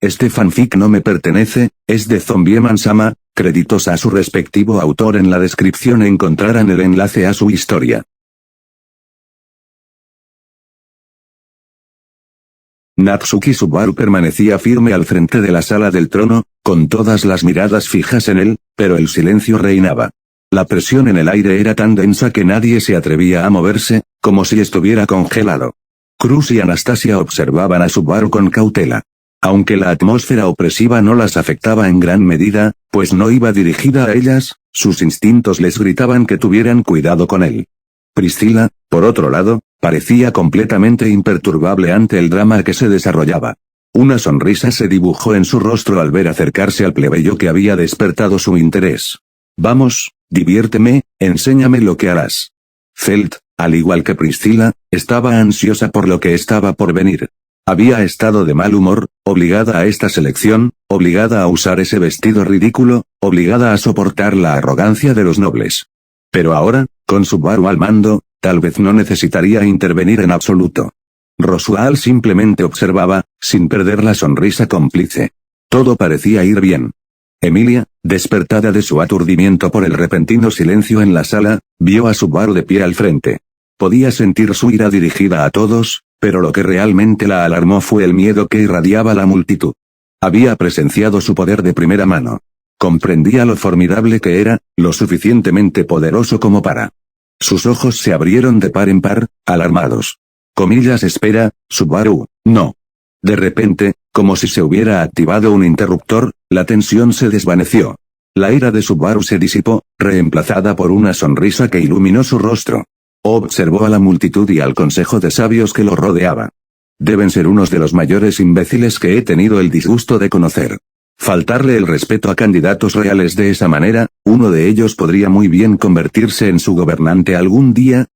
Este fanfic no me pertenece, es de Zombieman-sama, créditos a su respectivo autor. En la descripción encontrarán el enlace a su historia. Natsuki Subaru permanecía firme al frente de la sala del trono, con todas las miradas fijas en él, pero el silencio reinaba. La presión en el aire era tan densa que nadie se atrevía a moverse, como si estuviera congelado. Cruz y Anastasia observaban a Subaru con cautela. Aunque la atmósfera opresiva no las afectaba en gran medida, pues no iba dirigida a ellas, sus instintos les gritaban que tuvieran cuidado con él. Priscilla, por otro lado, parecía completamente imperturbable ante el drama que se desarrollaba. Una sonrisa se dibujó en su rostro al ver acercarse al plebeyo que había despertado su interés. Vamos, diviérteme, enséñame lo que harás. Felt, al igual que Priscilla, estaba ansiosa por lo que estaba por venir. Había estado de mal humor, obligada a esta selección, obligada a usar ese vestido ridículo, obligada a soportar la arrogancia de los nobles. Pero ahora, con Subaru al mando, tal vez no necesitaría intervenir en absoluto. Roswaal simplemente observaba, sin perder la sonrisa cómplice. Todo parecía ir bien. Emilia, despertada de su aturdimiento por el repentino silencio en la sala, vio a Subaru de pie al frente. Podía sentir su ira dirigida a todos, pero lo que realmente la alarmó fue el miedo que irradiaba la multitud. Había presenciado su poder de primera mano. Comprendía lo formidable que era, lo suficientemente poderoso como para. Sus ojos se abrieron de par en par, alarmados. Espera, Subaru, no. De repente, como si se hubiera activado un interruptor, la tensión se desvaneció. La ira de Subaru se disipó, reemplazada por una sonrisa que iluminó su rostro. Observó a la multitud y al consejo de sabios que lo rodeaba. Deben ser unos de los mayores imbéciles que he tenido el disgusto de conocer. Faltarle el respeto a candidatos reales de esa manera, uno de ellos podría muy bien convertirse en su gobernante algún día,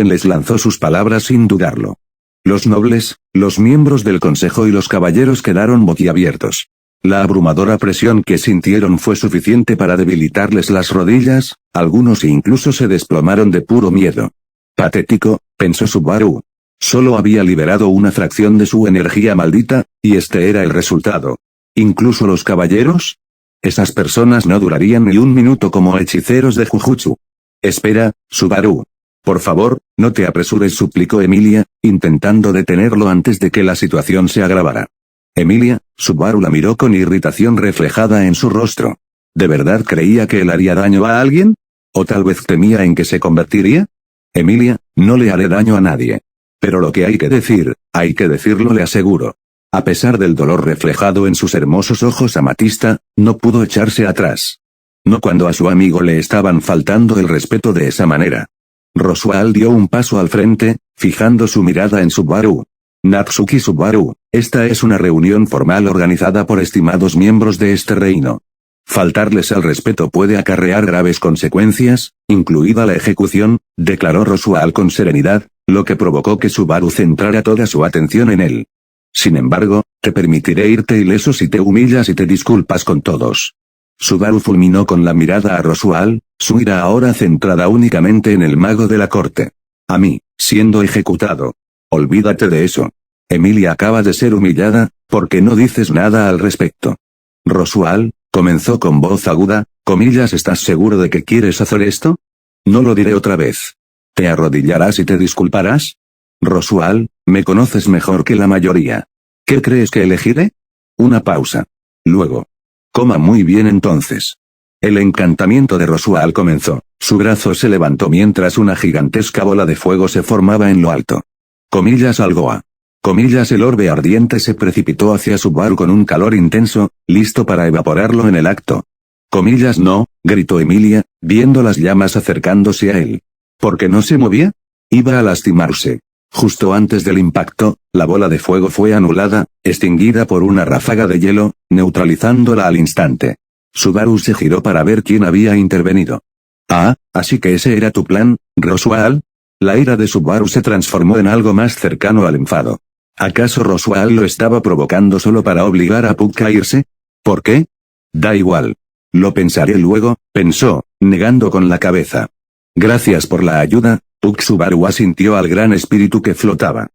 les lanzó sus palabras sin dudarlo. Los nobles, los miembros del consejo y los caballeros quedaron boquiabiertos. La abrumadora presión que sintieron fue suficiente para debilitarles las rodillas, algunos incluso se desplomaron de puro miedo. Patético, pensó Subaru. Solo había liberado una fracción de su energía maldita, y este era el resultado. ¿Incluso los caballeros? Esas personas no durarían ni un minuto como hechiceros de Jujutsu. Espera, Subaru. Por favor, no te apresures, suplicó Emilia, intentando detenerlo antes de que la situación se agravara. Emilia, Subaru la miró con irritación reflejada en su rostro. ¿De verdad creía que él haría daño a alguien? ¿O tal vez temía en que se convertiría? Emilia, no le haré daño a nadie. Pero lo que hay que decirlo, le aseguro. A pesar del dolor reflejado en sus hermosos ojos amatista, no pudo echarse atrás. No cuando a su amigo le estaban faltando el respeto de esa manera. Roswaal dio un paso al frente, fijando su mirada en Subaru. Natsuki Subaru, esta es una reunión formal organizada por estimados miembros de este reino. Faltarles al respeto puede acarrear graves consecuencias, incluida la ejecución, declaró Roswaal con serenidad, lo que provocó que Subaru centrara toda su atención en él. Sin embargo, te permitiré irte ileso si te humillas y te disculpas con todos. Subaru fulminó con la mirada a Roswaal, su ira ahora centrada únicamente en el mago de la corte. A mí, siendo ejecutado. Olvídate de eso. Emilia acaba de ser humillada, ¿por qué no dices nada al respecto? Roswaal, comenzó con voz aguda, ¿estás seguro de que quieres hacer esto? No lo diré otra vez. ¿Te arrodillarás y te disculparás? Roswaal, me conoces mejor que la mayoría. ¿Qué crees que elegiré? Una pausa. Luego. Coma muy bien entonces. El encantamiento de Roswaal comenzó, su brazo se levantó mientras una gigantesca bola de fuego se formaba en lo alto. Algoa. El orbe ardiente se precipitó hacia Subaru con un calor intenso, listo para evaporarlo en el acto. No, gritó Emilia, viendo las llamas acercándose a él. ¿Por qué no se movía? Iba a lastimarse. Justo antes del impacto, la bola de fuego fue anulada, extinguida por una ráfaga de hielo, neutralizándola al instante. Subaru se giró para ver quién había intervenido. Ah, así que ese era tu plan, Roswaal. La ira de Subaru se transformó en algo más cercano al enfado. ¿Acaso Roswaal lo estaba provocando solo para obligar a Puck a irse? ¿Por qué? Da igual. Lo pensaré luego, pensó, negando con la cabeza. Gracias por la ayuda, Puck. Subaru asintió al gran espíritu que flotaba.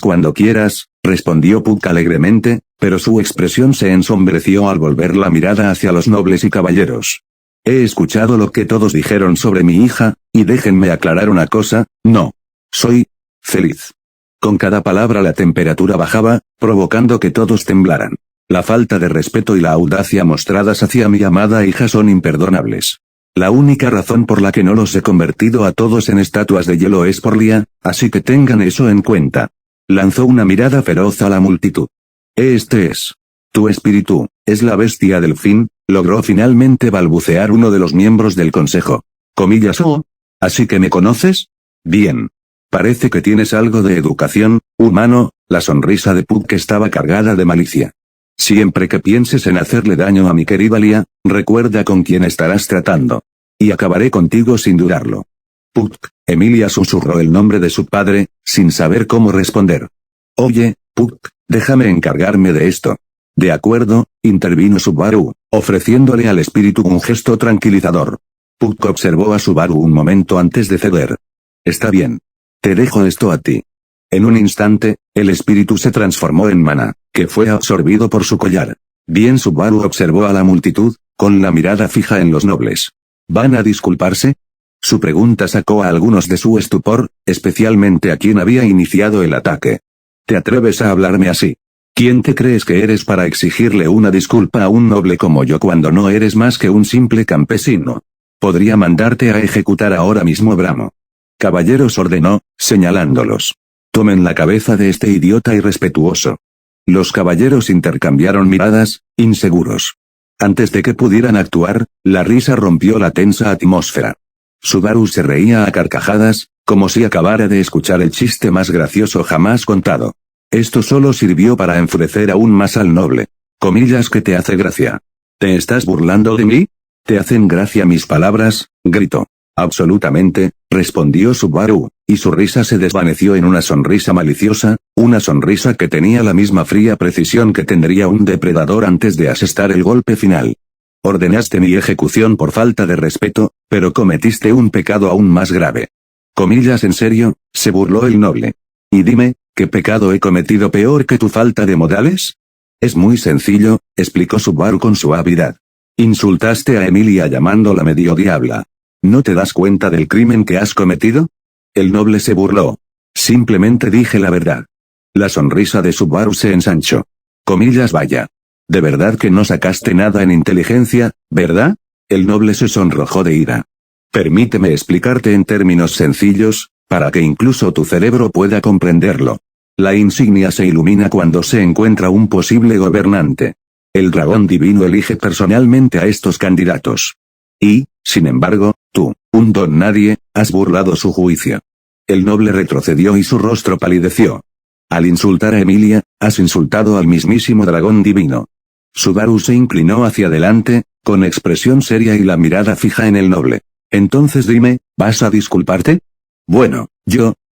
Cuando quieras, respondió Puck alegremente, pero su expresión se ensombreció al volver la mirada hacia los nobles y caballeros. He escuchado lo que todos dijeron sobre mi hija, y déjenme aclarar una cosa, no. Soy feliz. Con cada palabra la temperatura bajaba, provocando que todos temblaran. La falta de respeto y la audacia mostradas hacia mi amada hija son imperdonables. La única razón por la que no los he convertido a todos en estatuas de hielo es por Lia, así que tengan eso en cuenta. Lanzó una mirada feroz a la multitud. Este es tu espíritu, es la bestia del fin, logró finalmente balbucear uno de los miembros del consejo. Comillas, oh. ¿Así que me conoces? Bien. Parece que tienes algo de educación, humano. La sonrisa de Puck estaba cargada de malicia. Siempre que pienses en hacerle daño a mi querida Lia, recuerda con quién estarás tratando. Y acabaré contigo sin dudarlo. Puck, Emilia susurró el nombre de su padre, sin saber cómo responder. Oye, Puck, déjame encargarme de esto. De acuerdo, intervino Subaru, ofreciéndole al espíritu un gesto tranquilizador. Puck observó a Subaru un momento antes de ceder. Está bien. Te dejo esto a ti. En un instante, el espíritu se transformó en Mana, que fue absorbido por su collar. Bien, Subaru observó a la multitud, con la mirada fija en los nobles. ¿Van a disculparse? Su pregunta sacó a algunos de su estupor, especialmente a quien había iniciado el ataque. ¿Te atreves a hablarme así? ¿Quién te crees que eres para exigirle una disculpa a un noble como yo cuando no eres más que un simple campesino? Podría mandarte a ejecutar ahora mismo, Bramo. Caballeros, ordenó, señalándolos. Tomen la cabeza de este idiota irrespetuoso. Los caballeros intercambiaron miradas, inseguros. Antes de que pudieran actuar, la risa rompió la tensa atmósfera. Subaru se reía a carcajadas, como si acabara de escuchar el chiste más gracioso jamás contado. Esto solo sirvió para enfurecer aún más al noble. Comillas, que te hace gracia. ¿Te estás burlando de mí? ¿Te hacen gracia mis palabras? Gritó. Absolutamente, respondió Subaru, y su risa se desvaneció en una sonrisa maliciosa, una sonrisa que tenía la misma fría precisión que tendría un depredador antes de asestar el golpe final. Ordenaste mi ejecución por falta de respeto, pero cometiste un pecado aún más grave. Comillas, ¿en serio? Se burló el noble. Y dime, ¿qué pecado he cometido peor que tu falta de modales? Es muy sencillo, explicó Subaru con suavidad. Insultaste a Emilia llamándola medio diabla. ¿No te das cuenta del crimen que has cometido? El noble se burló. Simplemente dije la verdad. La sonrisa de Subaru se ensanchó. Comillas, vaya. ¿De verdad que no sacaste nada en inteligencia, verdad? El noble se sonrojó de ira. Permíteme explicarte en términos sencillos, para que incluso tu cerebro pueda comprenderlo. La insignia se ilumina cuando se encuentra un posible gobernante. El dragón divino elige personalmente a estos candidatos. Y, sin embargo, tú, un don nadie, has burlado su juicio. El noble retrocedió y su rostro palideció. Al insultar a Emilia, has insultado al mismísimo dragón divino. Subaru se inclinó hacia adelante, con expresión seria y la mirada fija en el noble. Entonces dime, ¿vas a disculparte? Bueno,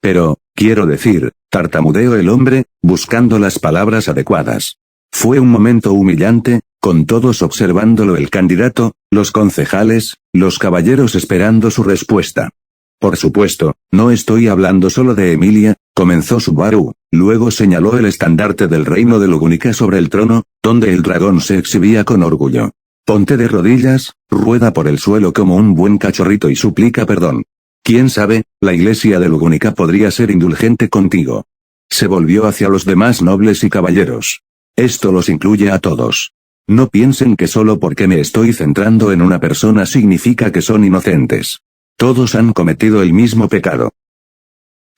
pero, quiero decir, tartamudeó el hombre, buscando las palabras adecuadas. Fue un momento humillante, con todos observándolo, el candidato, los concejales, los caballeros esperando su respuesta. Por supuesto, no estoy hablando solo de Emilia, comenzó Subaru, luego señaló el estandarte del reino de Lugúnica sobre el trono, donde el dragón se exhibía con orgullo. Ponte de rodillas, rueda por el suelo como un buen cachorrito y suplica perdón. Quién sabe, la iglesia de Lugúnica podría ser indulgente contigo. Se volvió hacia los demás nobles y caballeros. Esto los incluye a todos. No piensen que solo porque me estoy centrando en una persona significa que son inocentes. Todos han cometido el mismo pecado.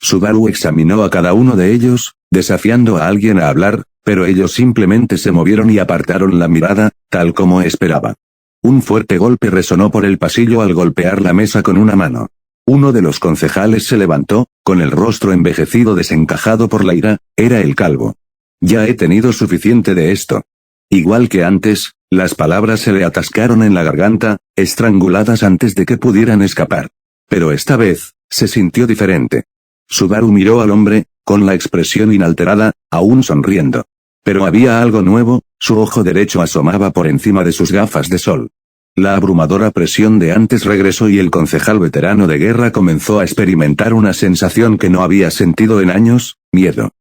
Subaru examinó a cada uno de ellos, desafiando a alguien a hablar, pero ellos simplemente se movieron y apartaron la mirada, tal como esperaba. Un fuerte golpe resonó por el pasillo al golpear la mesa con una mano. Uno de los concejales se levantó, con el rostro envejecido desencajado por la ira, era el calvo. Ya he tenido suficiente de esto. Igual que antes, las palabras se le atascaron en la garganta, estranguladas antes de que pudieran escapar. Pero esta vez, se sintió diferente. Subaru miró al hombre, con la expresión inalterada, aún sonriendo. Pero había algo nuevo, su ojo derecho asomaba por encima de sus gafas de sol. La abrumadora presión de antes regresó y el concejal veterano de guerra comenzó a experimentar una sensación que no había sentido en años, miedo.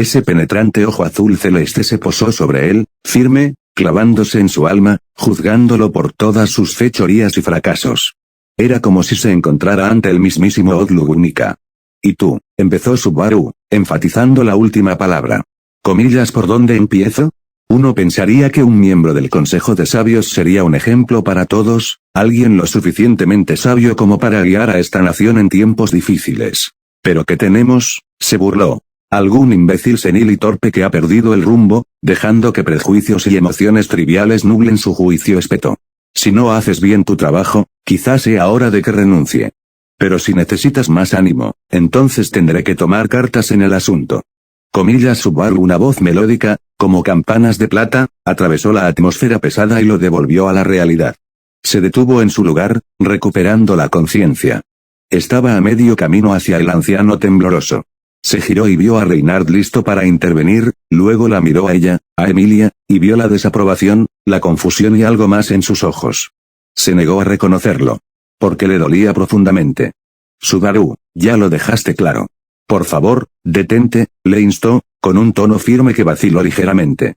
Ese penetrante ojo azul celeste se posó sobre él, firme, clavándose en su alma, juzgándolo por todas sus fechorías y fracasos. Era como si se encontrara ante el mismísimo Odlugunica. «¿Y tú?», empezó Subaru, enfatizando la última palabra. «¿Comillas por dónde empiezo?». Uno pensaría que un miembro del Consejo de Sabios sería un ejemplo para todos, alguien lo suficientemente sabio como para guiar a esta nación en tiempos difíciles. «¿Pero qué tenemos?», se burló. «Algún imbécil senil y torpe que ha perdido el rumbo, dejando que prejuicios y emociones triviales nublen su juicio», espetó. «Si no haces bien tu trabajo, quizás sea hora de que renuncie. Pero si necesitas más ánimo, entonces tendré que tomar cartas en el asunto». Comillas Subaru. Una voz melódica, como campanas de plata, atravesó la atmósfera pesada y lo devolvió a la realidad. Se detuvo en su lugar, recuperando la conciencia. Estaba a medio camino hacia el anciano tembloroso. Se giró y vio a Reynard listo para intervenir, luego la miró a ella, a Emilia, y vio la desaprobación, la confusión y algo más en sus ojos. Se negó a reconocerlo. Porque le dolía profundamente. «Subaru, ya lo dejaste claro. Por favor, detente», le instó, con un tono firme que vaciló ligeramente.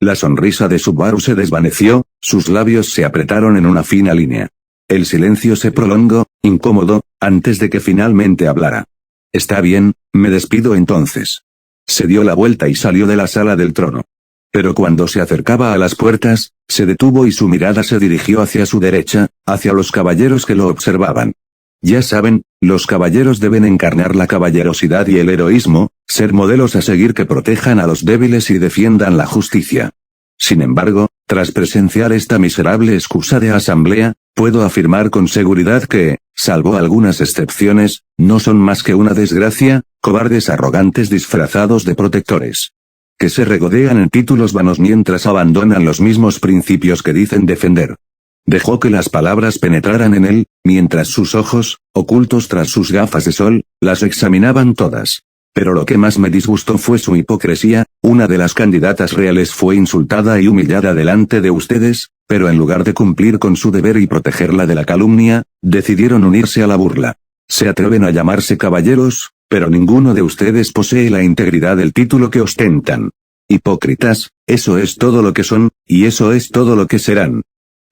La sonrisa de Subaru se desvaneció, sus labios se apretaron en una fina línea. El silencio se prolongó, incómodo, antes de que finalmente hablara. «Está bien, me despido entonces». Se dio la vuelta y salió de la sala del trono. Pero cuando se acercaba a las puertas, se detuvo y su mirada se dirigió hacia su derecha, hacia los caballeros que lo observaban. Ya saben, los caballeros deben encarnar la caballerosidad y el heroísmo, ser modelos a seguir que protejan a los débiles y defiendan la justicia. Sin embargo, tras presenciar esta miserable excusa de asamblea, puedo afirmar con seguridad que, salvo algunas excepciones, no son más que una desgracia, cobardes arrogantes disfrazados de protectores. Que se regodean en títulos vanos mientras abandonan los mismos principios que dicen defender. Dejó que las palabras penetraran en él, mientras sus ojos, ocultos tras sus gafas de sol, las examinaban todas. Pero lo que más me disgustó fue su hipocresía. Una de las candidatas reales fue insultada y humillada delante de ustedes, pero en lugar de cumplir con su deber y protegerla de la calumnia, decidieron unirse a la burla. Se atreven a llamarse caballeros, pero ninguno de ustedes posee la integridad del título que ostentan. Hipócritas, eso es todo lo que son, y eso es todo lo que serán.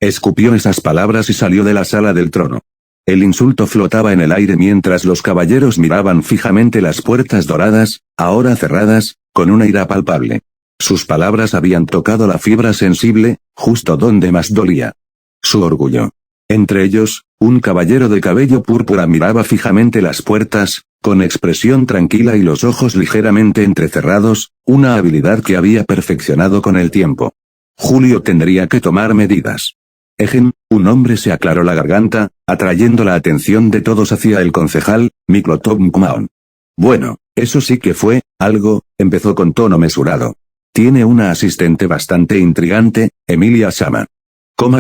Escupió esas palabras y salió de la sala del trono. El insulto flotaba en el aire mientras los caballeros miraban fijamente las puertas doradas, ahora cerradas, con una ira palpable. Sus palabras habían tocado la fibra sensible, justo donde más dolía. Su orgullo. Entre ellos, un caballero de cabello púrpura miraba fijamente las puertas, con expresión tranquila y los ojos ligeramente entrecerrados, una habilidad que había perfeccionado con el tiempo. Julio tendría que tomar medidas. Egen, un hombre se aclaró la garganta, atrayendo la atención de todos hacia el concejal, Miklotov Mkmaon. «Bueno, eso sí que fue algo», empezó con tono mesurado. «Tiene una asistente bastante intrigante, Emilia Sama».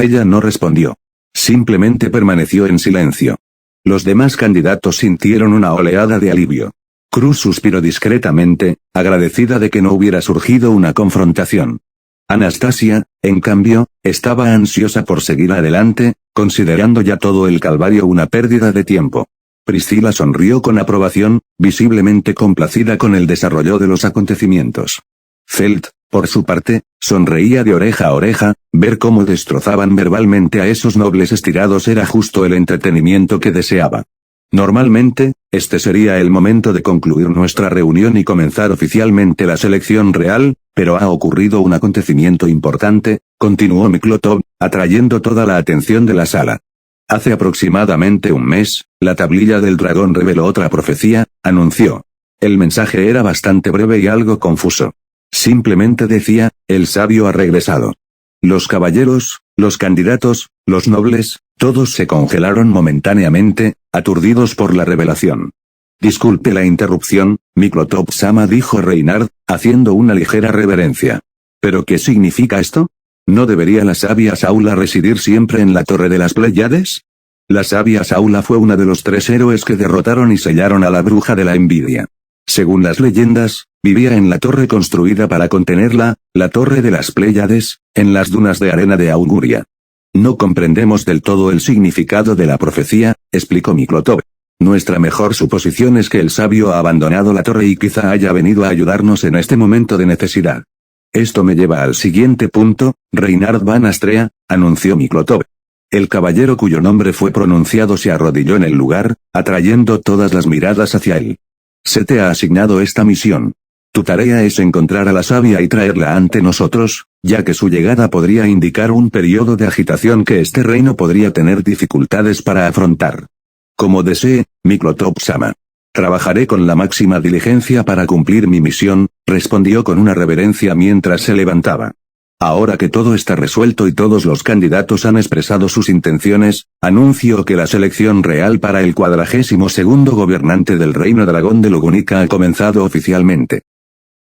Ella no respondió. Simplemente permaneció en silencio. Los demás candidatos sintieron una oleada de alivio. Cruz suspiró discretamente, agradecida de que no hubiera surgido una confrontación. Anastasia, en cambio, estaba ansiosa por seguir adelante, considerando ya todo el calvario una pérdida de tiempo. Priscila sonrió con aprobación, visiblemente complacida con el desarrollo de los acontecimientos. Felt, por su parte, sonreía de oreja a oreja. Ver cómo destrozaban verbalmente a esos nobles estirados era justo el entretenimiento que deseaba. Normalmente, este sería el momento de concluir nuestra reunión y comenzar oficialmente la selección real, pero ha ocurrido un acontecimiento importante, continuó Miklotov, atrayendo toda la atención de la sala. Hace aproximadamente un mes, la tablilla del dragón reveló otra profecía, anunció. El mensaje era bastante breve y algo confuso. Simplemente decía, el sabio ha regresado. Los caballeros, los candidatos, los nobles, todos se congelaron momentáneamente, aturdidos por la revelación. Disculpe la interrupción, Miklotov-sama, dijo Reynard, haciendo una ligera reverencia. ¿Pero qué significa esto? ¿No debería la sabia Saula residir siempre en la Torre de las Pléyades? La sabia Saula fue uno de los 3 héroes que derrotaron y sellaron a la bruja de la envidia. Según las leyendas, vivía en la torre construida para contenerla, la Torre de las Pléyades, en las dunas de arena de Auguria. No comprendemos del todo el significado de la profecía, explicó Miklotov. Nuestra mejor suposición es que el sabio ha abandonado la torre y quizá haya venido a ayudarnos en este momento de necesidad. Esto me lleva al siguiente punto, Reinhard van Astrea, anunció Miklotov. El caballero cuyo nombre fue pronunciado se arrodilló en el lugar, atrayendo todas las miradas hacia él. Se te ha asignado esta misión. Tu tarea es encontrar a la sabia y traerla ante nosotros, ya que su llegada podría indicar un periodo de agitación que este reino podría tener dificultades para afrontar. Como desee, Miklotov-sama. Trabajaré con la máxima diligencia para cumplir mi misión, respondió con una reverencia mientras se levantaba. Ahora que todo está resuelto y todos los candidatos han expresado sus intenciones, anuncio que la selección real para el 42º gobernante del Reino Dragón de Lugunica ha comenzado oficialmente.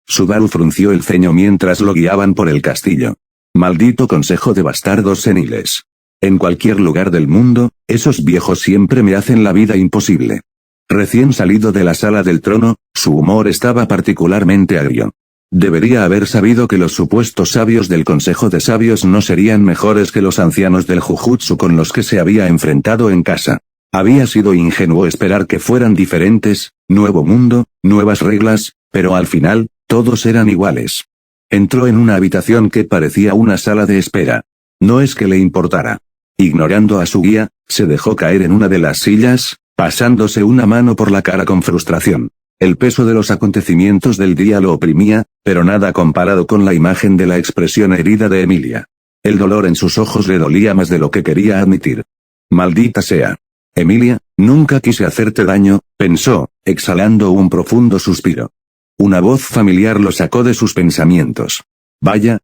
Subaru frunció el ceño mientras lo guiaban por el castillo. Maldito consejo de bastardos seniles. En cualquier lugar del mundo, esos viejos siempre me hacen la vida imposible. Recién salido de la sala del trono, su humor estaba particularmente agrio. Debería haber sabido que los supuestos sabios del Consejo de Sabios no serían mejores que los ancianos del Jujutsu con los que se había enfrentado en casa. Había sido ingenuo esperar que fueran diferentes, nuevo mundo, nuevas reglas, pero al final, todos eran iguales. Entró en una habitación que parecía una sala de espera. No es que le importara. Ignorando a su guía, se dejó caer en una de las sillas, pasándose una mano por la cara con frustración. El peso de los acontecimientos del día lo oprimía, pero nada comparado con la imagen de la expresión herida de Emilia. El dolor en sus ojos le dolía más de lo que quería admitir. Maldita sea. Emilia, nunca quise hacerte daño, pensó, exhalando un profundo suspiro. Una voz familiar lo sacó de sus pensamientos. Vaya,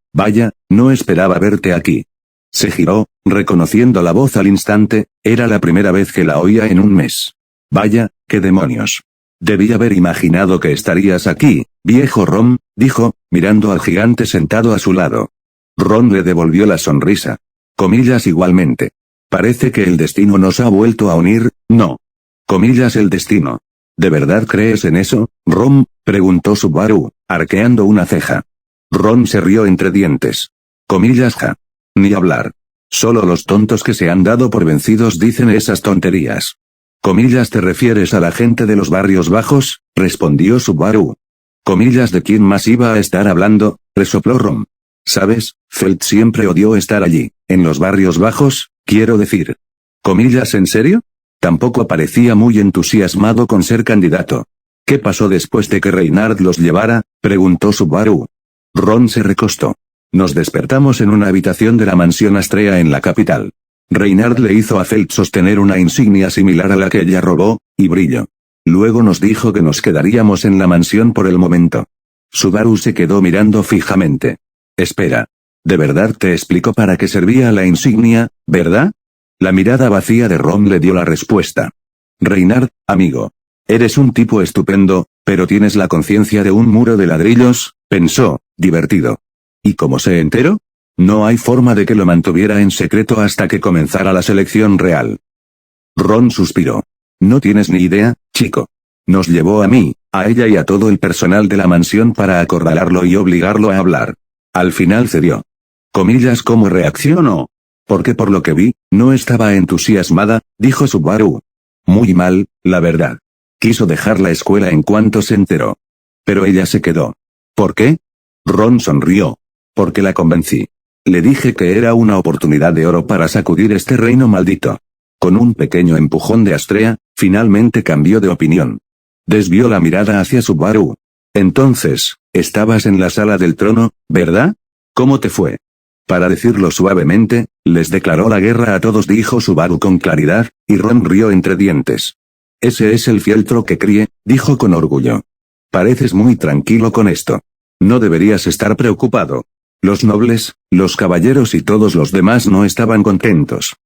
no esperaba verte aquí. Se giró, reconociendo la voz al instante, era la primera vez que la oía en un mes. Vaya, qué demonios. Debí haber imaginado que estarías aquí, viejo Ron, dijo, mirando al gigante sentado a su lado. Ron le devolvió la sonrisa. Comillas igualmente. Parece que el destino nos ha vuelto a unir, ¿no? Comillas el destino. ¿De verdad crees en eso, Ron? Preguntó Subaru, arqueando una ceja. Ron se rió entre dientes. Comillas ja. Ni hablar. Solo los tontos que se han dado por vencidos dicen esas tonterías. Comillas ¿te refieres a la gente de los barrios bajos? Respondió Subaru. Comillas ¿de quién más iba a estar hablando? Resopló Ron. ¿Sabes? Felt siempre odió estar allí, en los barrios bajos, quiero decir. Comillas ¿en serio? Tampoco parecía muy entusiasmado con ser candidato. ¿Qué pasó después de que Reinhard los llevara? Preguntó Subaru. Ron se recostó. Nos despertamos en una habitación de la mansión Astrea en la capital. Reinhard le hizo a Felt sostener una insignia similar a la que ella robó, y brilló. Luego nos dijo que nos quedaríamos en la mansión por el momento. Subaru se quedó mirando fijamente. Espera. ¿De verdad te explicó para qué servía la insignia, verdad? La mirada vacía de Ron le dio la respuesta. Reinhard, amigo. Eres un tipo estupendo, pero tienes la conciencia de un muro de ladrillos, pensó, divertido. ¿Y cómo se enteró? No hay forma de que lo mantuviera en secreto hasta que comenzara la selección real. Ron suspiró. No tienes ni idea, chico. Nos llevó a mí, a ella y a todo el personal de la mansión para acorralarlo y obligarlo a hablar. Al final cedió. Comillas ¿cómo reaccionó? Porque por lo que vi, no estaba entusiasmada, dijo Subaru. Muy mal, la verdad. Quiso dejar la escuela en cuanto se enteró. Pero ella se quedó. ¿Por qué? Ron sonrió. Porque la convencí. Le dije que era una oportunidad de oro para sacudir este reino maldito. Con un pequeño empujón de Astrea, finalmente cambió de opinión. Desvió la mirada hacia Subaru. Entonces, estabas en la sala del trono, ¿verdad? ¿Cómo te fue? Para decirlo suavemente, les declaró la guerra a todos, dijo Subaru con claridad, y Ron rió entre dientes. Ese es el fieltro que crié, dijo con orgullo. Pareces muy tranquilo con esto. No deberías estar preocupado. Los nobles, los caballeros y todos los demás no estaban contentos.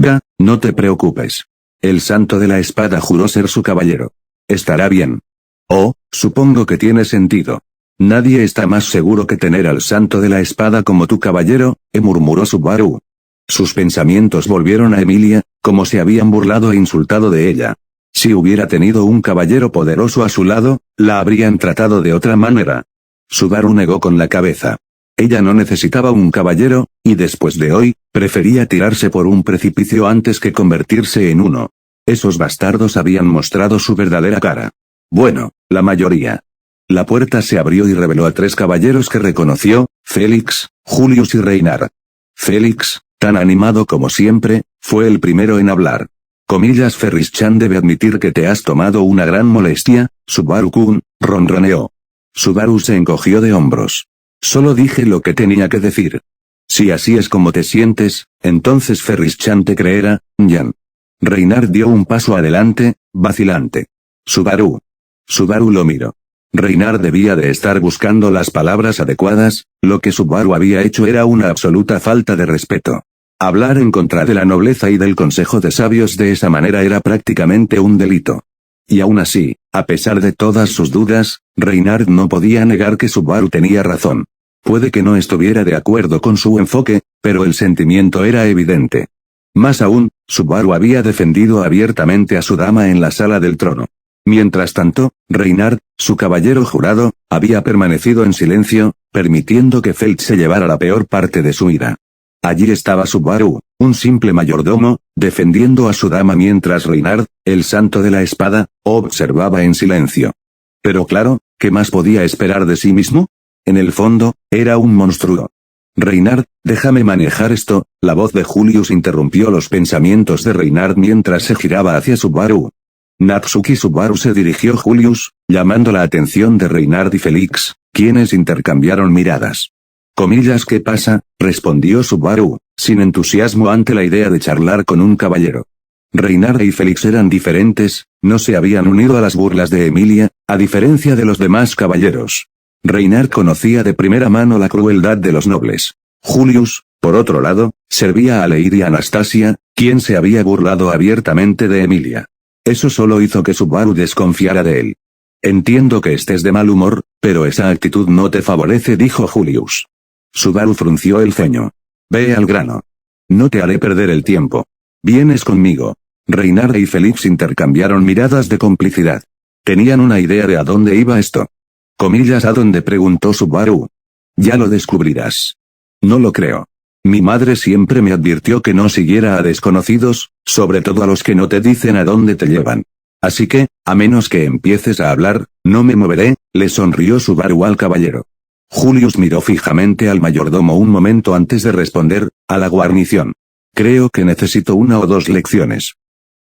Va, no te preocupes. El santo de la espada juró ser su caballero. Estará bien. Oh, supongo que tiene sentido. Nadie está más seguro que tener al santo de la espada como tu caballero, murmuró Subaru. Sus pensamientos volvieron a Emilia, como se habían burlado e insultado de ella. Si hubiera tenido un caballero poderoso a su lado, la habrían tratado de otra manera. Subaru negó con la cabeza. Ella no necesitaba un caballero, y después de hoy, prefería tirarse por un precipicio antes que convertirse en uno. Esos bastardos habían mostrado su verdadera cara. Bueno, la mayoría. La puerta se abrió y reveló a 3 caballeros que reconoció: Félix, Julius y Reinar. Félix, tan animado como siempre, fue el primero en hablar. Ferris-chan debe admitir que te has tomado una gran molestia, Subaru-kun, ronroneó. Subaru se encogió de hombros. Solo dije lo que tenía que decir. Si así es como te sientes, entonces Ferris-chan te creerá, Yan. Reinar dio un paso adelante, vacilante. Subaru. Subaru lo miró. Reinar debía de estar buscando las palabras adecuadas, lo que Subaru había hecho era una absoluta falta de respeto. Hablar en contra de la nobleza y del consejo de sabios de esa manera era prácticamente un delito. Y aún así, a pesar de todas sus dudas, Reinar no podía negar que Subaru tenía razón. Puede que no estuviera de acuerdo con su enfoque, pero el sentimiento era evidente. Más aún, Subaru había defendido abiertamente a su dama en la sala del trono. Mientras tanto, Reinar, su caballero jurado, había permanecido en silencio, permitiendo que Felt se llevara la peor parte de su ira. Allí estaba Subaru, un simple mayordomo, defendiendo a su dama mientras Reinar, el santo de la espada, observaba en silencio. Pero claro, ¿qué más podía esperar de sí mismo? En el fondo, era un monstruo. Reinar, déjame manejar esto. La voz de Julius interrumpió los pensamientos de Reinar mientras se giraba hacia Subaru. Natsuki Subaru se dirigió a Julius, llamando la atención de Reinar y Félix, quienes intercambiaron miradas. ¿Qué pasa?, respondió Subaru, sin entusiasmo ante la idea de charlar con un caballero. Reinar y Félix eran diferentes, no se habían unido a las burlas de Emilia, a diferencia de los demás caballeros. Reinar conocía de primera mano la crueldad de los nobles. Julius, por otro lado, servía a Lady Anastasia, quien se había burlado abiertamente de Emilia. Eso solo hizo que Subaru desconfiara de él. Entiendo que estés de mal humor, pero esa actitud no te favorece, dijo Julius. Subaru frunció el ceño. Ve al grano. No te haré perder el tiempo. Vienes conmigo. Reinar y Félix intercambiaron miradas de complicidad. Tenían una idea de a dónde iba esto. ¿A dónde?, preguntó Subaru. Ya lo descubrirás. No lo creo. Mi madre siempre me advirtió que no siguiera a desconocidos, sobre todo a los que no te dicen a dónde te llevan. Así que, a menos que empieces a hablar, no me moveré, le sonrió Subaru al caballero. Julius miró fijamente al mayordomo un momento antes de responder: a la guarnición. Creo que necesito 1 o 2 lecciones.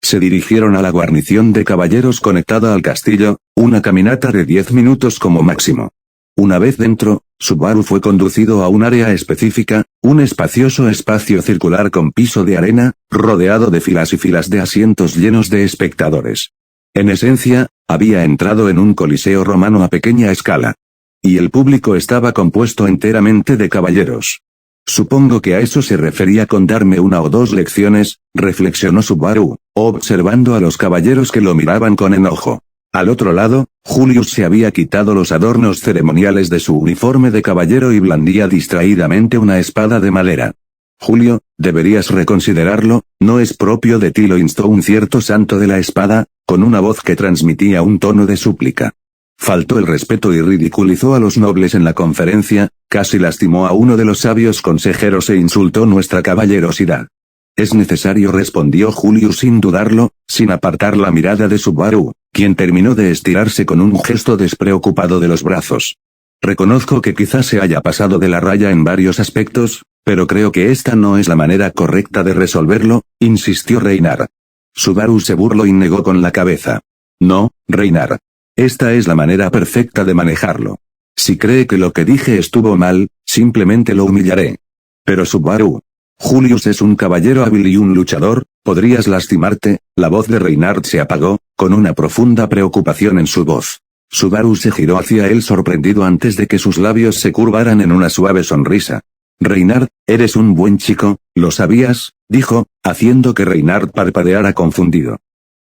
Se dirigieron a la guarnición de caballeros conectada al castillo, una caminata de 10 minutos como máximo. Una vez dentro, Subaru fue conducido a un área específica, un espacioso espacio circular con piso de arena, rodeado de filas y filas de asientos llenos de espectadores. En esencia, había entrado en un coliseo romano a pequeña escala. Y el público estaba compuesto enteramente de caballeros. Supongo que a eso se refería con darme 1 o 2 lecciones, reflexionó Subaru, observando a los caballeros que lo miraban con enojo. Al otro lado, Julius se había quitado los adornos ceremoniales de su uniforme de caballero y blandía distraídamente una espada de madera. Julio, deberías reconsiderarlo, no es propio de ti, lo instó un cierto santo de la espada, con una voz que transmitía un tono de súplica. Faltó el respeto y ridiculizó a los nobles en la conferencia, casi lastimó a uno de los sabios consejeros e insultó nuestra caballerosidad. Es necesario, respondió Julius sin dudarlo, sin apartar la mirada de Subaru, quien terminó de estirarse con un gesto despreocupado de los brazos. Reconozco que quizás se haya pasado de la raya en varios aspectos, pero creo que esta no es la manera correcta de resolverlo, insistió Reinar. Subaru se burló y negó con la cabeza. No, Reinar. Esta es la manera perfecta de manejarlo. Si cree que lo que dije estuvo mal, simplemente lo humillaré. Pero Subaru. Julius es un caballero hábil y un luchador, podrías lastimarte. La voz de Reinhardt se apagó, con una profunda preocupación en su voz. Subaru se giró hacia él sorprendido antes de que sus labios se curvaran en una suave sonrisa. Reinhardt, eres un buen chico, ¿lo sabías?, dijo, haciendo que Reinhardt parpadeara confundido.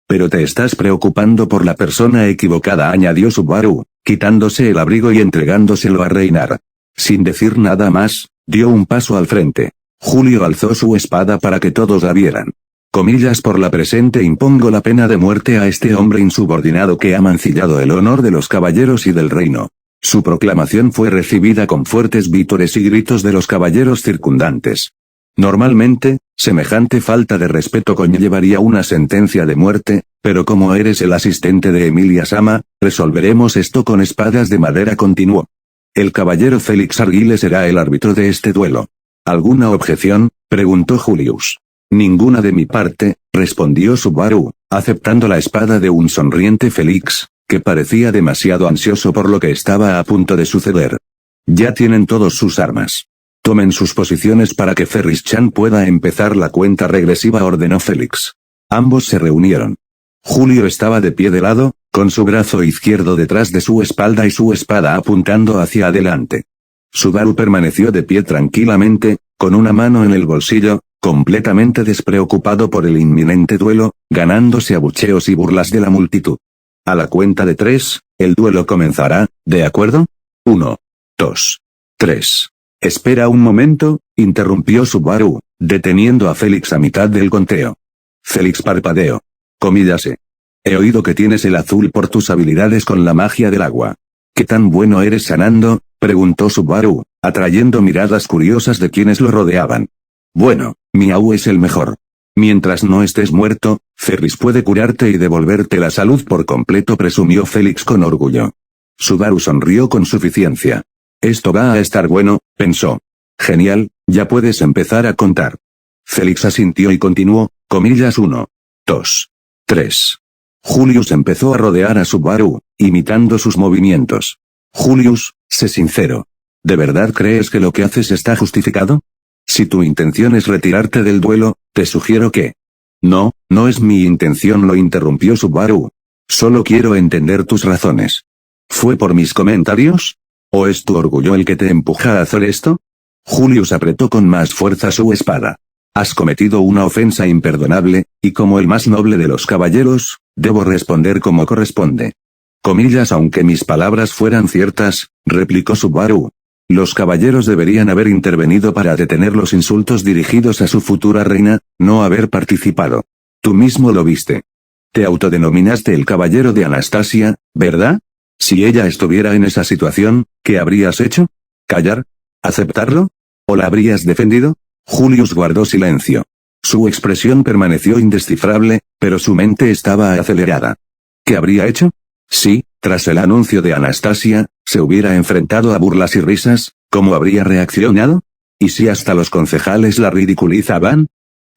Pero te estás preocupando por la persona equivocada, añadió Subaru, quitándose el abrigo y entregándoselo a Reinhardt. Sin decir nada más, dio un paso al frente. Julio alzó su espada para que todos la vieran. Por la presente impongo la pena de muerte a este hombre insubordinado que ha mancillado el honor de los caballeros y del reino. Su proclamación fue recibida con fuertes vítores y gritos de los caballeros circundantes. Normalmente, Semejante falta de respeto conllevaría una sentencia de muerte, pero como eres el asistente de Emilia Sama, resolveremos esto con espadas de madera, continuó. El caballero Félix Arguile será el árbitro de este duelo. ¿Alguna objeción?, preguntó Julius. Ninguna de mi parte, respondió Subaru, aceptando la espada de un sonriente Félix, que parecía demasiado ansioso por lo que estaba a punto de suceder. Ya tienen todos sus armas. Tomen sus posiciones para que Ferris-chan pueda empezar la cuenta regresiva, ordenó Félix. Ambos se reunieron. Julio estaba de pie de lado, con su brazo izquierdo detrás de su espalda y su espada apuntando hacia adelante. Subaru permaneció de pie tranquilamente, con una mano en el bolsillo, completamente despreocupado por el inminente duelo, ganándose abucheos y burlas de la multitud. A la cuenta de 3, el duelo comenzará, ¿de acuerdo? 1, 2, 3. Espera un momento, interrumpió Subaru, deteniendo a Félix a mitad del conteo. Félix parpadeó. Comíllase. He oído que tienes el azul por tus habilidades con la magia del agua. ¿Qué tan bueno eres sanando?, preguntó Subaru, atrayendo miradas curiosas de quienes lo rodeaban. Bueno, Miau es el mejor. Mientras no estés muerto, Ferris puede curarte y devolverte la salud por completo, presumió Félix con orgullo. Subaru sonrió con suficiencia. Esto va a estar bueno, pensó. Genial, ya puedes empezar a contar. Félix asintió y continuó, 1, 2, 3. Julius empezó a rodear a Subaru, imitando sus movimientos. Julius, sé sincero. ¿De verdad crees que lo que haces está justificado? Si tu intención es retirarte del duelo, te sugiero que... No, no es mi intención, lo interrumpió Subaru. Solo quiero entender tus razones. ¿Fue por mis comentarios? ¿O es tu orgullo el que te empuja a hacer esto? Julius apretó con más fuerza su espada. Has cometido una ofensa imperdonable, y como el más noble de los caballeros, debo responder como corresponde. Comillas, aunque mis palabras fueran ciertas, replicó Subaru. Los caballeros deberían haber intervenido para detener los insultos dirigidos a su futura reina, no haber participado. Tú mismo lo viste. Te autodenominaste el caballero de Anastasia, ¿verdad? Si ella estuviera en esa situación, ¿qué habrías hecho? ¿Callar? ¿Aceptarlo? ¿O la habrías defendido? Julius guardó silencio. Su expresión permaneció indescifrable, pero su mente estaba acelerada. ¿Qué habría hecho? Sí, tras el anuncio de Anastasia, se hubiera enfrentado a burlas y risas, ¿cómo habría reaccionado? ¿Y si hasta los concejales la ridiculizaban?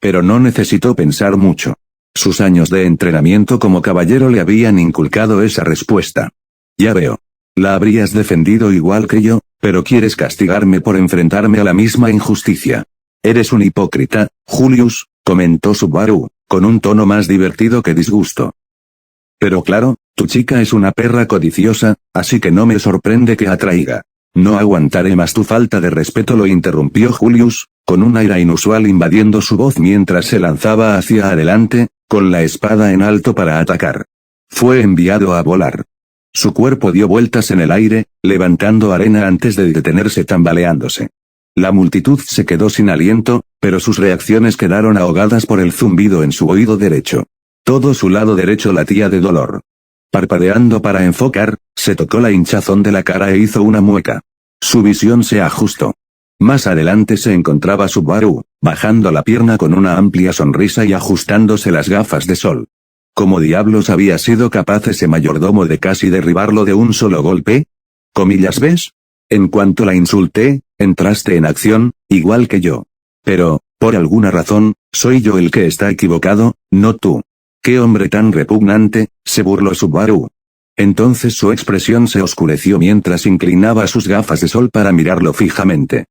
Pero no necesitó pensar mucho. Sus años de entrenamiento como caballero le habían inculcado esa respuesta. Ya veo. La habrías defendido igual que yo, pero quieres castigarme por enfrentarme a la misma injusticia. Eres un hipócrita, Julius, comentó Subaru, con un tono más divertido que disgusto. Pero claro, tu chica es una perra codiciosa, así que no me sorprende que atraiga. No aguantaré más tu falta de respeto, lo interrumpió Julius, con un aire inusual invadiendo su voz mientras se lanzaba hacia adelante, con la espada en alto para atacar. Fue enviado a volar. Su cuerpo dio vueltas en el aire, levantando arena antes de detenerse tambaleándose. La multitud se quedó sin aliento, pero sus reacciones quedaron ahogadas por el zumbido en su oído derecho. Todo su lado derecho latía de dolor. Parpadeando para enfocar, se tocó la hinchazón de la cara e hizo una mueca. Su visión se ajustó. Más adelante se encontraba Subaru, bajando la pierna con una amplia sonrisa y ajustándose las gafas de sol. ¿Cómo diablos había sido capaz ese mayordomo de casi derribarlo de un solo golpe? Comillas, ¿ves? En cuanto la insulté, entraste en acción, igual que yo. Pero, por alguna razón, soy yo el que está equivocado, no tú. ¡Qué hombre tan repugnante!, se burló Subaru. Entonces su expresión se oscureció mientras inclinaba sus gafas de sol para mirarlo fijamente.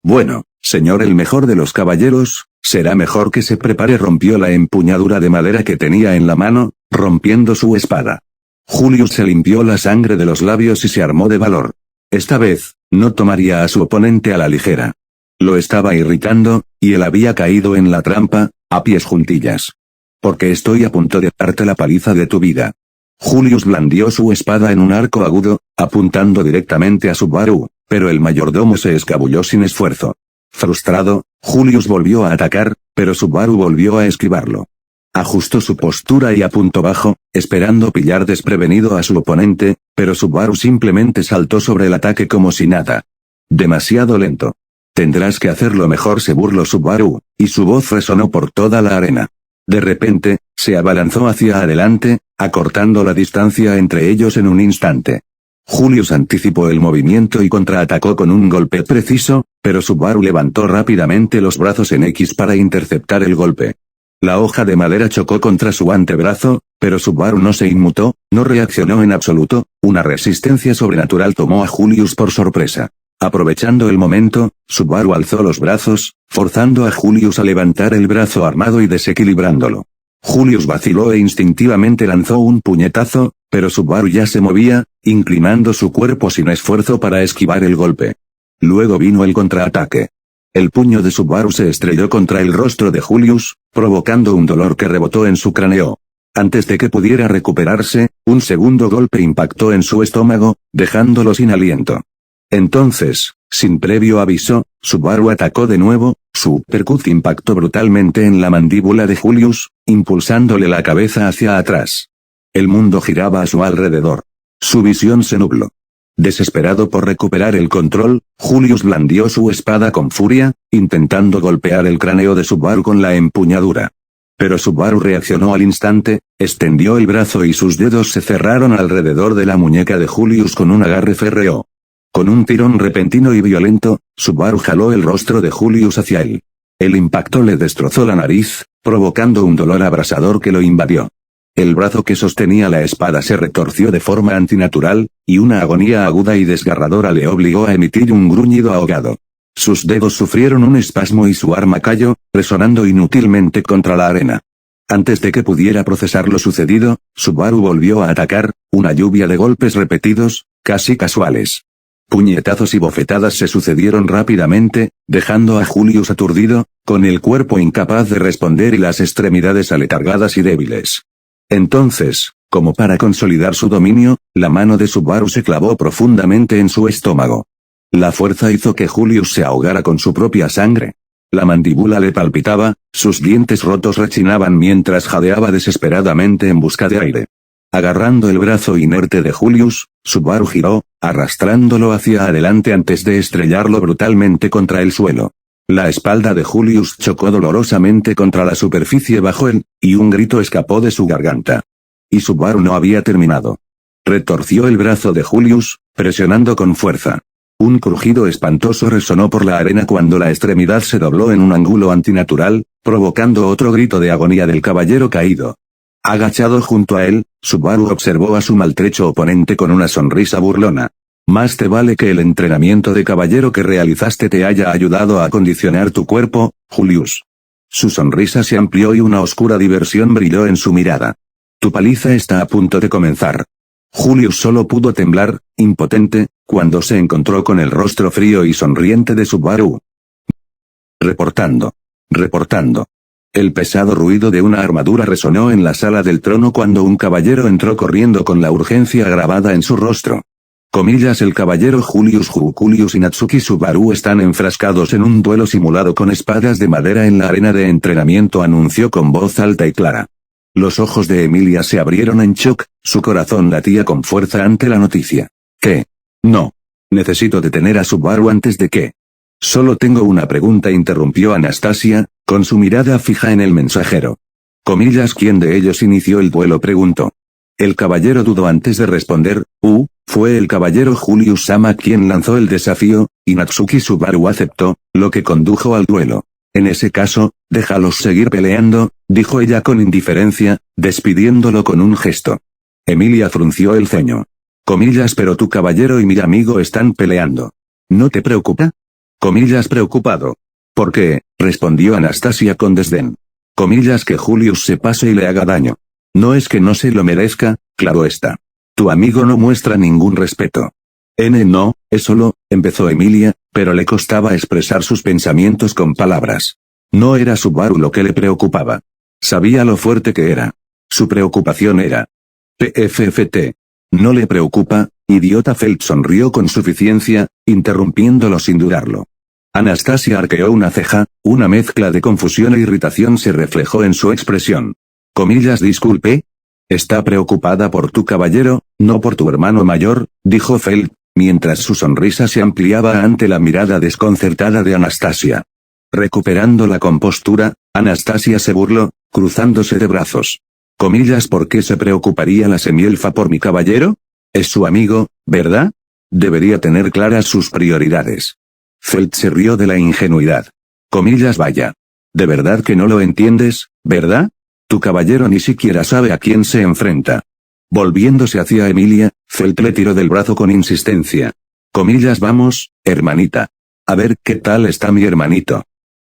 Bueno, señor el mejor de los caballeros, será mejor que se prepare. Rompió la empuñadura de madera que tenía en la mano, rompiendo su espada. Julius se limpió la sangre de los labios y se armó de valor. Esta vez, no tomaría a su oponente a la ligera. Lo estaba irritando, y él había caído en la trampa, a pies juntillas. Porque estoy a punto de darte la paliza de tu vida. Julius blandió su espada en un arco agudo, apuntando directamente a Subaru, pero el mayordomo se escabulló sin esfuerzo. Frustrado, Julius volvió a atacar, pero Subaru volvió a esquivarlo. Ajustó su postura y apuntó bajo, esperando pillar desprevenido a su oponente, pero Subaru simplemente saltó sobre el ataque como si nada. Demasiado lento. Tendrás que hacerlo mejor, se burló Subaru, y su voz resonó por toda la arena. De repente, se abalanzó hacia adelante, acortando la distancia entre ellos en un instante. Julius anticipó el movimiento y contraatacó con un golpe preciso, pero Subaru levantó rápidamente los brazos en X para interceptar el golpe. La hoja de madera chocó contra su antebrazo, pero Subaru no se inmutó, no reaccionó en absoluto. Una resistencia sobrenatural tomó a Julius por sorpresa. Aprovechando el momento, Subaru alzó los brazos, forzando a Julius a levantar el brazo armado y desequilibrándolo. Julius vaciló e instintivamente lanzó un puñetazo, pero Subaru ya se movía, inclinando su cuerpo sin esfuerzo para esquivar el golpe. Luego vino el contraataque. El puño de Subaru se estrelló contra el rostro de Julius, provocando un dolor que rebotó en su cráneo. Antes de que pudiera recuperarse, un segundo golpe impactó en su estómago, dejándolo sin aliento. Entonces, sin previo aviso, Subaru atacó de nuevo. Su uppercut impactó brutalmente en la mandíbula de Julius, impulsándole la cabeza hacia atrás. El mundo giraba a su alrededor. Su visión se nubló. Desesperado por recuperar el control, Julius blandió su espada con furia, intentando golpear el cráneo de Subaru con la empuñadura. Pero Subaru reaccionó al instante, extendió el brazo y sus dedos se cerraron alrededor de la muñeca de Julius con un agarre férreo. Con un tirón repentino y violento, Subaru jaló el rostro de Julius hacia él. El impacto le destrozó la nariz, provocando un dolor abrasador que lo invadió. El brazo que sostenía la espada se retorció de forma antinatural, y una agonía aguda y desgarradora le obligó a emitir un gruñido ahogado. Sus dedos sufrieron un espasmo y su arma cayó, resonando inútilmente contra la arena. Antes de que pudiera procesar lo sucedido, Subaru volvió a atacar, una lluvia de golpes repetidos, casi casuales. Puñetazos y bofetadas se sucedieron rápidamente, dejando a Julius aturdido, con el cuerpo incapaz de responder y las extremidades aletargadas y débiles. Entonces, como para consolidar su dominio, la mano de Subaru se clavó profundamente en su estómago. La fuerza hizo que Julius se ahogara con su propia sangre. La mandíbula le palpitaba, sus dientes rotos rechinaban mientras jadeaba desesperadamente en busca de aire. Agarrando el brazo inerte de Julius, Subaru giró, arrastrándolo hacia adelante antes de estrellarlo brutalmente contra el suelo. La espalda de Julius chocó dolorosamente contra la superficie bajo él, y un grito escapó de su garganta. Y Subaru no había terminado. Retorció el brazo de Julius, presionando con fuerza. Un crujido espantoso resonó por la arena cuando la extremidad se dobló en un ángulo antinatural, provocando otro grito de agonía del caballero caído. Agachado junto a él, Subaru observó a su maltrecho oponente con una sonrisa burlona. Más te vale que el entrenamiento de caballero que realizaste te haya ayudado a acondicionar tu cuerpo, Julius. Su sonrisa se amplió y una oscura diversión brilló en su mirada. Tu paliza está a punto de comenzar. Julius solo pudo temblar, impotente, cuando se encontró con el rostro frío y sonriente de Subaru. Reportando. El pesado ruido de una armadura resonó en la sala del trono cuando un caballero entró corriendo con la urgencia grabada en su rostro. El caballero Julius Julius y Natsuki Subaru están enfrascados en un duelo simulado con espadas de madera en la arena de entrenamiento, anunció con voz alta y clara. Los ojos de Emilia se abrieron en shock, su corazón latía con fuerza ante la noticia. ¿Qué? No. Necesito detener a Subaru antes de que... Solo tengo una pregunta, interrumpió Anastasia, con su mirada fija en el mensajero. ¿Quién de ellos inició el duelo?, preguntó. El caballero dudó antes de responder. Fue el caballero Julius Sama quien lanzó el desafío, y Natsuki Subaru aceptó, lo que condujo al duelo. En ese caso, déjalos seguir peleando, dijo ella con indiferencia, despidiéndolo con un gesto. Emilia frunció el ceño. Pero tu caballero y mi amigo están peleando. ¿No te preocupa? Preocupado. ¿Por qué? Respondió Anastasia con desdén. Que Julius se pase y le haga daño. No es que no se lo merezca, claro está. Tu amigo no muestra ningún respeto. No, es solo, empezó Emilia, pero le costaba expresar sus pensamientos con palabras. No era Subaru lo que le preocupaba. Sabía lo fuerte que era. Su preocupación era. PFFT. No le preocupa, idiota. Felt sonrió con suficiencia, interrumpiéndolo sin dudarlo. Anastasia arqueó una ceja, una mezcla de confusión e irritación se reflejó en su expresión. Disculpe. Está preocupada por tu caballero, no por tu hermano mayor, dijo Felt. mientras su sonrisa se ampliaba ante la mirada desconcertada de Anastasia. Recuperando la compostura, Anastasia se burló, cruzándose de brazos. Comillas, ¿por qué se preocuparía la semielfa por mi caballero? Es su amigo, ¿verdad? Debería tener claras sus prioridades. Felt se rió de la ingenuidad. Comillas, vaya. ¿De verdad que no lo entiendes, verdad? Tu caballero ni siquiera sabe a quién se enfrenta. Volviéndose hacia Emilia, Felt le tiró del brazo con insistencia. Comillas, vamos, hermanita. A ver qué tal está mi hermanito.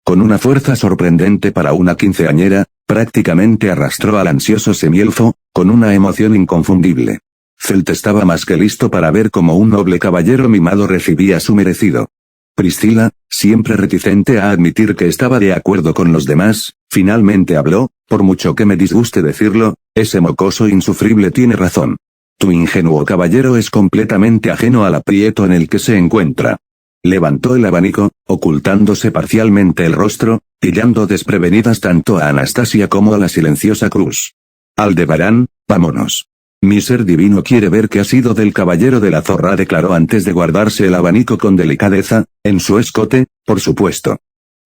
Con una fuerza sorprendente para una quinceañera, prácticamente arrastró al ansioso semielfo, con una emoción inconfundible. Felt estaba más que listo para ver cómo un noble caballero mimado recibía su merecido. Priscila, siempre reticente a admitir que estaba de acuerdo con los demás, finalmente habló, por mucho que me disguste decirlo, ese mocoso insufrible tiene razón. Tu ingenuo caballero es completamente ajeno al aprieto en el que se encuentra. Levantó el abanico, ocultándose parcialmente el rostro, pillando desprevenidas tanto a Anastasia como a la silenciosa Cruz. Aldebarán, vámonos. Mi ser divino quiere ver qué ha sido del caballero de la zorra, declaró antes de guardarse el abanico con delicadeza, en su escote, por supuesto.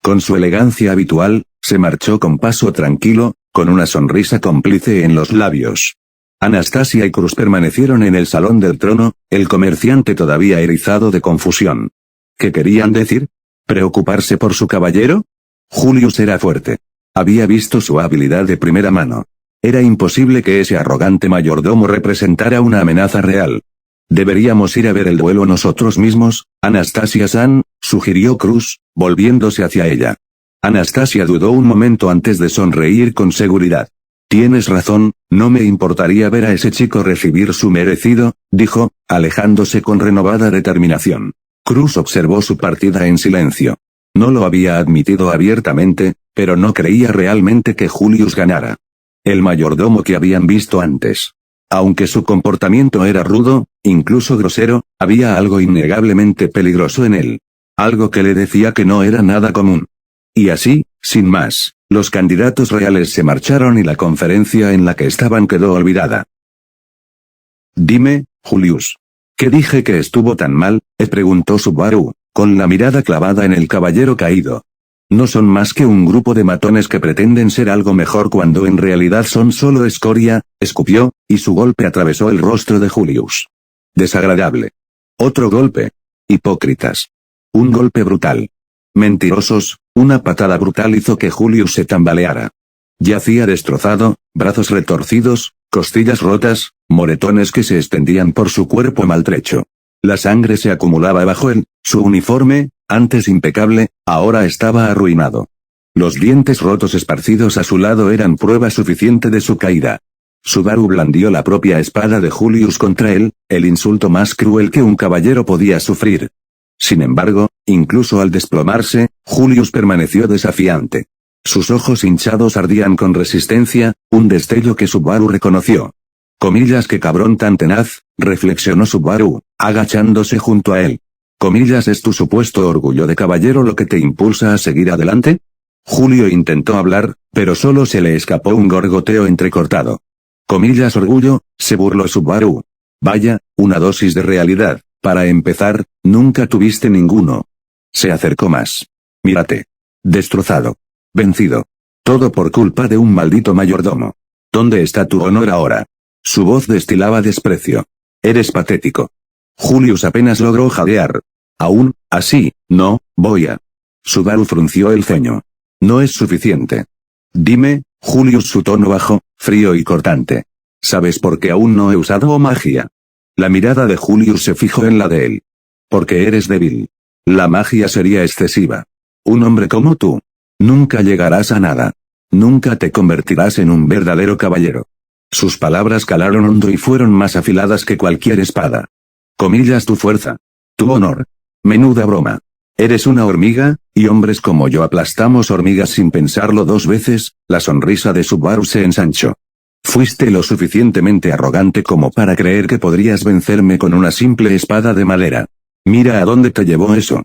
Con su elegancia habitual, se marchó con paso tranquilo, con una sonrisa cómplice en los labios. Anastasia y Cruz permanecieron en el salón del trono, el comerciante todavía erizado de confusión. ¿Qué querían decir? ¿Preocuparse por su caballero? Julius era fuerte. Había visto su habilidad de primera mano. Era imposible que ese arrogante mayordomo representara una amenaza real. Deberíamos ir a ver el duelo nosotros mismos, Anastasia-san, sugirió Cruz, volviéndose hacia ella. Anastasia dudó un momento antes de sonreír con seguridad. Tienes razón, no me importaría ver a ese chico recibir su merecido, dijo, alejándose con renovada determinación. Cruz observó su partida en silencio. No lo había admitido abiertamente, pero no creía realmente que Julius ganara. El mayordomo que habían visto antes. Aunque su comportamiento era rudo, incluso grosero, había algo innegablemente peligroso en él. Algo que le decía que no era nada común. Y así, sin más, los candidatos reales se marcharon y la conferencia en la que estaban quedó olvidada. Dime, Julius. ¿Qué dije que estuvo tan mal? Preguntó Subaru, con la mirada clavada en el caballero caído. No son más que un grupo de matones que pretenden ser algo mejor cuando en realidad son solo escoria, escupió, y su golpe atravesó el rostro de Julius. Desagradable. Otro golpe. Hipócritas. Un golpe brutal. Mentirosos, una patada brutal hizo que Julius se tambaleara. Yacía destrozado, brazos retorcidos, costillas rotas, moretones que se extendían por su cuerpo maltrecho. La sangre se acumulaba bajo él, su uniforme, antes impecable, ahora estaba arruinado. Los dientes rotos esparcidos a su lado eran prueba suficiente de su caída. Subaru blandió la propia espada de Julius contra él, el insulto más cruel que un caballero podía sufrir. Sin embargo, incluso al desplomarse, Julius permaneció desafiante. Sus ojos hinchados ardían con resistencia, un destello que Subaru reconoció. Comillas, qué cabrón tan tenaz, reflexionó Subaru, agachándose junto a él. Comillas, ¿es tu supuesto orgullo de caballero lo que te impulsa a seguir adelante? Julio intentó hablar, pero solo se le escapó un gorgoteo entrecortado. Comillas, orgullo, se burló Subaru. Vaya, una dosis de realidad. Para empezar, nunca tuviste ninguno. Se acercó más. Mírate. Destrozado. Vencido. Todo por culpa de un maldito mayordomo. ¿Dónde está tu honor ahora? Su voz destilaba desprecio. Eres patético. Julius apenas logró jadear. Aún, así, no, voy a. Subaru frunció el ceño. No es suficiente. Dime, Julius, su tono bajo, frío y cortante. ¿Sabes por qué aún no he usado magia? La mirada de Julius se fijó en la de él. Porque eres débil. La magia sería excesiva. Un hombre como tú. Nunca llegarás a nada. Nunca te convertirás en un verdadero caballero. Sus palabras calaron hondo y fueron más afiladas que cualquier espada. Comillas, tu fuerza. Tu honor. Menuda broma. Eres una hormiga, y hombres como yo aplastamos hormigas sin pensarlo dos veces. La sonrisa de Subaru se ensanchó. Fuiste lo suficientemente arrogante como para creer que podrías vencerme con una simple espada de madera. Mira a dónde te llevó eso.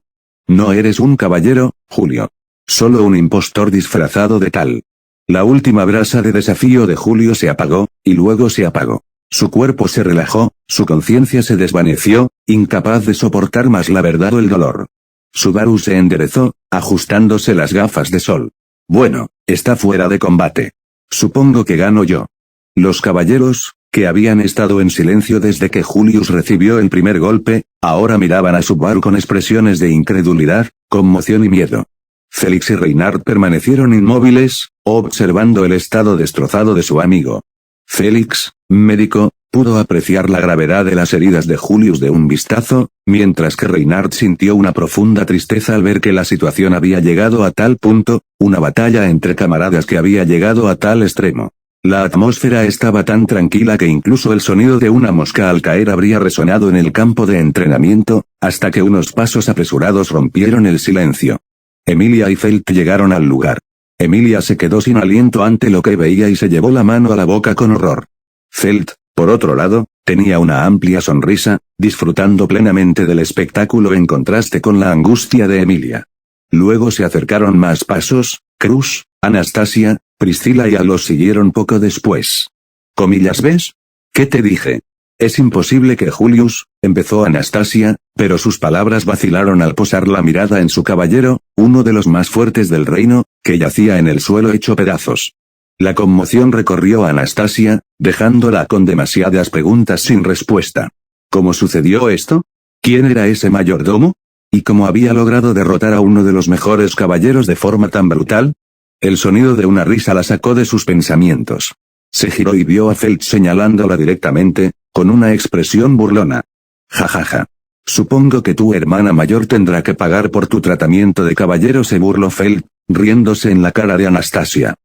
No eres un caballero, Julio. Solo un impostor disfrazado de tal. La última brasa de desafío de Julio se apagó, y luego se apagó. Su cuerpo se relajó, su conciencia se desvaneció, incapaz de soportar más la verdad o el dolor. Subaru se enderezó, ajustándose las gafas de sol. Bueno, está fuera de combate. Supongo que gano yo. Los caballeros, que habían estado en silencio desde que Julius recibió el primer golpe, ahora miraban a Subaru con expresiones de incredulidad, conmoción y miedo. Felix y Reinhard permanecieron inmóviles, observando el estado destrozado de su amigo. Felix, médico, pudo apreciar la gravedad de las heridas de Julius de un vistazo, mientras que Reinhard sintió una profunda tristeza al ver que la situación había llegado a tal punto, una batalla entre camaradas que había llegado a tal extremo. La atmósfera estaba tan tranquila que incluso el sonido de una mosca al caer habría resonado en el campo de entrenamiento, hasta que unos pasos apresurados rompieron el silencio. Emilia y Felt llegaron al lugar. Emilia se quedó sin aliento ante lo que veía y se llevó la mano a la boca con horror. Felt, por otro lado, tenía una amplia sonrisa, disfrutando plenamente del espectáculo en contraste con la angustia de Emilia. Luego se acercaron más pasos, Cruz, Anastasia, Priscila y a los siguieron poco después. Comillas, ¿ves? ¿Qué te dije? Es imposible que Julius, empezó Anastasia, pero sus palabras vacilaron al posar la mirada en su caballero, uno de los más fuertes del reino, que yacía en el suelo hecho pedazos. La conmoción recorrió a Anastasia, dejándola con demasiadas preguntas sin respuesta. ¿Cómo sucedió esto? ¿Quién era ese mayordomo? ¿Y cómo había logrado derrotar a uno de los mejores caballeros de forma tan brutal? El sonido de una risa la sacó de sus pensamientos. Se giró y vio a Felt señalándola directamente, con una expresión burlona. Jajaja. Supongo que tu hermana mayor tendrá que pagar por tu tratamiento de caballero, se burló Felt, riéndose en la cara de Anastasia.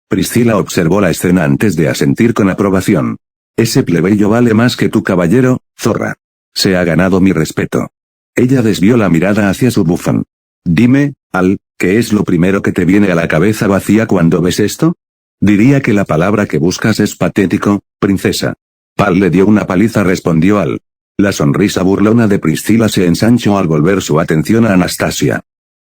Priscila observó la escena antes de asentir con aprobación. Ese plebeyo vale más que tu caballero, zorra. Se ha ganado mi respeto. Ella desvió la mirada hacia su bufón. Dime, Al, ¿qué es lo primero que te viene a la cabeza vacía cuando ves esto? Diría que la palabra que buscas es patético, princesa. Pal le dio una paliza, respondió Al. La sonrisa burlona de Priscila se ensanchó al volver su atención a Anastasia.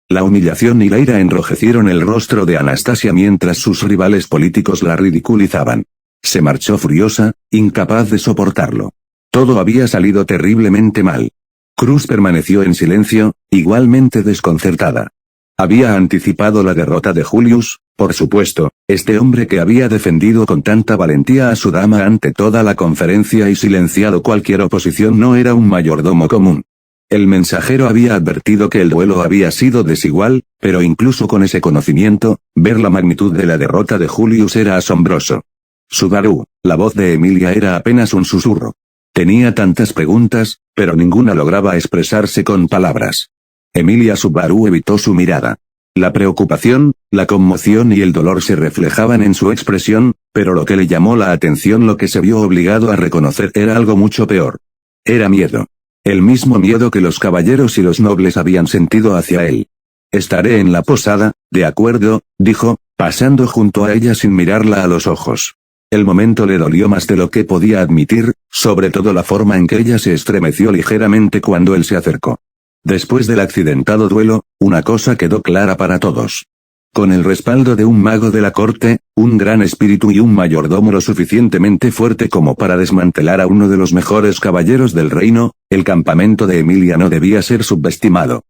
La humillación y la ira enrojecieron el rostro de Anastasia mientras sus rivales políticos la ridiculizaban. Se marchó furiosa, incapaz de soportarlo. Todo había salido terriblemente mal. Cruz permaneció en silencio, igualmente desconcertada. Había anticipado la derrota de Julius, por supuesto, este hombre que había defendido con tanta valentía a su dama ante toda la conferencia y silenciado cualquier oposición no era un mayordomo común. El mensajero había advertido que el duelo había sido desigual, pero incluso con ese conocimiento, ver la magnitud de la derrota de Julius era asombroso. Subaru, la voz de Emilia era apenas un susurro. Tenía tantas preguntas, pero ninguna lograba expresarse con palabras. Emilia Subaru evitó su mirada. La preocupación, la conmoción y el dolor se reflejaban en su expresión, pero lo que le llamó la atención, lo que se vio obligado a reconocer, era algo mucho peor. Era miedo. El mismo miedo que los caballeros y los nobles habían sentido hacia él. Estaré en la posada, de acuerdo, dijo, pasando junto a ella sin mirarla a los ojos. El momento le dolió más de lo que podía admitir, sobre todo la forma en que ella se estremeció ligeramente cuando él se acercó. Después del accidentado duelo, una cosa quedó clara para todos. Con el respaldo de un mago de la corte, un gran espíritu y un mayordomo lo suficientemente fuerte como para desmantelar a uno de los mejores caballeros del reino, el campamento de Emilia no debía ser subestimado.